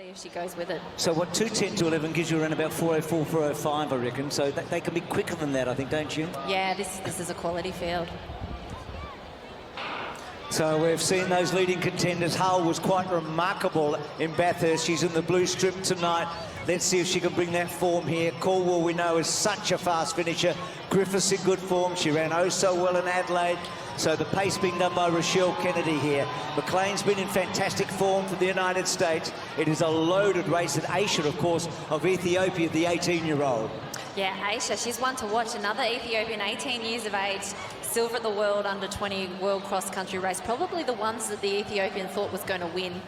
see if she goes with it. So what, 2:10 to 11 gives you around about 4:04, 4:05, I reckon. So they can be quicker than that, I think, don't you? Yeah, this is a quality field. So we've seen those leading contenders. Hull was quite remarkable in Bathurst. She's in the blue strip tonight. Let's see if she can bring that form here. Caldwell, we know, is such a fast finisher. Griffiths in good form. She ran oh so well in Adelaide. So the pace being done by Rochelle Kennedy here. McLean's been in fantastic form for the United States. It is a loaded race. And Aisha, of course, of Ethiopia, the 18-year-old. Yeah, Aisha, she's one to watch. Another Ethiopian, 18 years of age, silver at the World Under-20 World Cross Country Race. Probably the ones that the Ethiopian thought was going to win.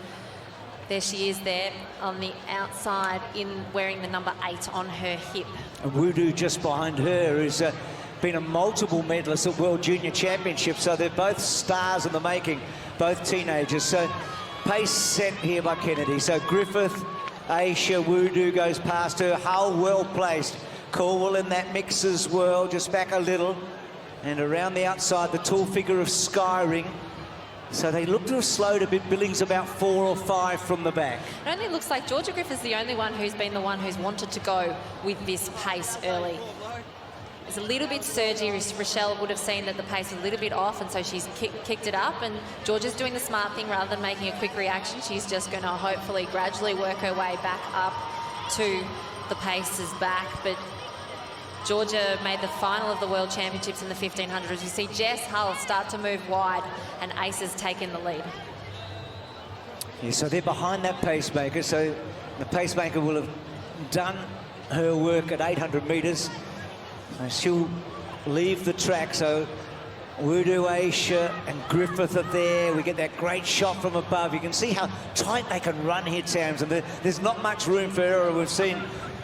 There she is there on the outside in wearing the number 8 on her hip. And Wudu just behind her is been a multiple medalist at World Junior Championships, so they're both stars in the making, both teenagers. So pace set here by Kennedy. So Griffith, Aisha, Wudu goes past her. Hull well placed. Caldwell in that mix as well, just back a little. And around the outside, the tall figure of Skyring. So they look to have slowed a bit. Billings about 4 or 5 from the back. It only looks like Georgia Griffith's the only one who's been the one who's wanted to go with this pace early. It's a little bit surgy. Rochelle would have seen that the pace was a little bit off, and so she's kicked it up. And Georgia's doing the smart thing rather than making a quick reaction. She's just going to hopefully gradually work her way back up to the paces back. But Georgia made the final of the World Championships in the 1500s. You see Jess Hull start to move wide, and Aces taking the lead. Yeah, so they're behind that pacemaker. So the pacemaker will have done her work at 800 metres. She'll leave the track. So Wudu, Aisha and Griffith are there. We get that great shot from above. You can see how tight they can run here, Towns, and there's not much room for error. We've seen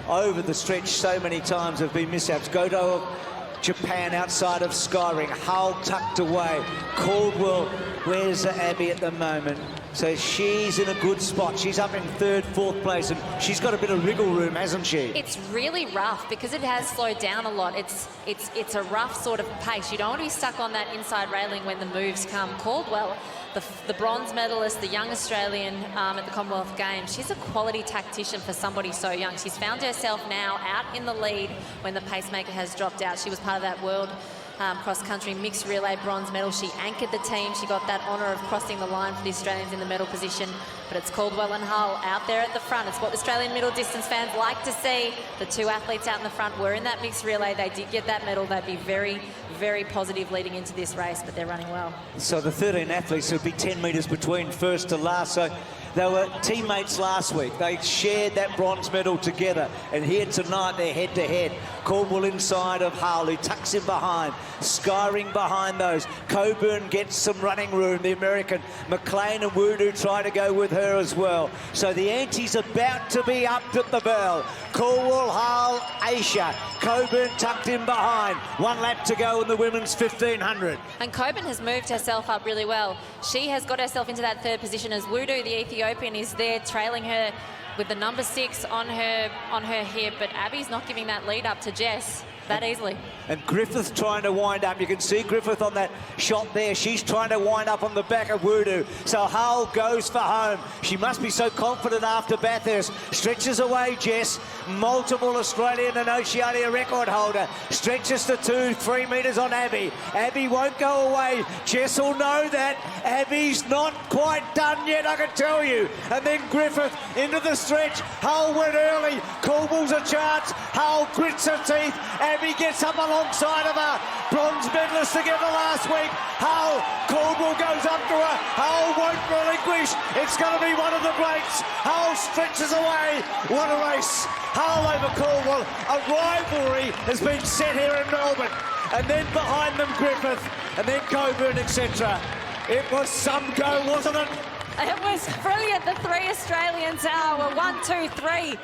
over the stretch so many times have been mishaps. Godo of Japan outside of Skyring. Hull tucked away. Caldwell, where's Abbey at the moment? So she's in a good spot. She's up in 3rd, 4th place, and she's got a bit of wriggle room, hasn't she? It's really rough because it has slowed down a lot. It's a rough sort of pace. You don't want to be stuck on that inside railing when the moves come. Caldwell, the bronze medalist, the young Australian at the Commonwealth Games, she's a quality tactician for somebody so young. She's found herself now out in the lead when the pacemaker has dropped out. She was part of that world cross-country mixed relay bronze medal. She anchored the team. She got that honour of crossing the line for the Australians in the medal position. But it's Caldwell and Hull out there at the front. It's what Australian middle distance fans like to see. The two athletes out in the front were in that mixed relay. They did get that medal. They'd be very, very positive leading into this race, but they're running well. So the 13 athletes would be 10 metres between first to last. So they were teammates last week. They shared that bronze medal together. And here tonight, they're head-to-head. Caldwell inside of Hull, who tucks in behind. Skyring behind those. Coburn gets some running room, the American. McLean and Wudu try to go with her as well. So the ante's about to be upped at the bell. Caldwell, Hull, Aisha. Coburn tucked in behind. 1 lap to go in the women's 1500. And Coburn has moved herself up really well. She has got herself into that 3rd position as Wudu, the Ethiopian, is there trailing her with the number 6 on her hip, but Abby's not giving that lead up to Jess that easily. And Griffith trying to wind up. You can see Griffith on that shot there. She's trying to wind up on the back of Wudu. So Hull goes for home. She must be so confident after Bathurst. Stretches away Jess. Multiple Australian and Oceania record holder. Stretches to 2-3 metres on Abbey. Abbey won't go away. Jess will know that. Abbey's not quite done yet, I can tell you. And then Griffith into the stretch. Hull went early. Caldwell's a chance. Hull grits her teeth. Abbey gets up alongside of her. Bronze medalist together last week. Hull, Caldwell goes up to her. Hull won't relinquish. It's going to be one of the greats. Hull stretches away. What a race. Hull over Caldwell. A rivalry has been set here in Melbourne. And then behind them Griffith. And then Coburn, etc. It was some go, wasn't it? It was brilliant. The 3 Australians were 1, 2, 3.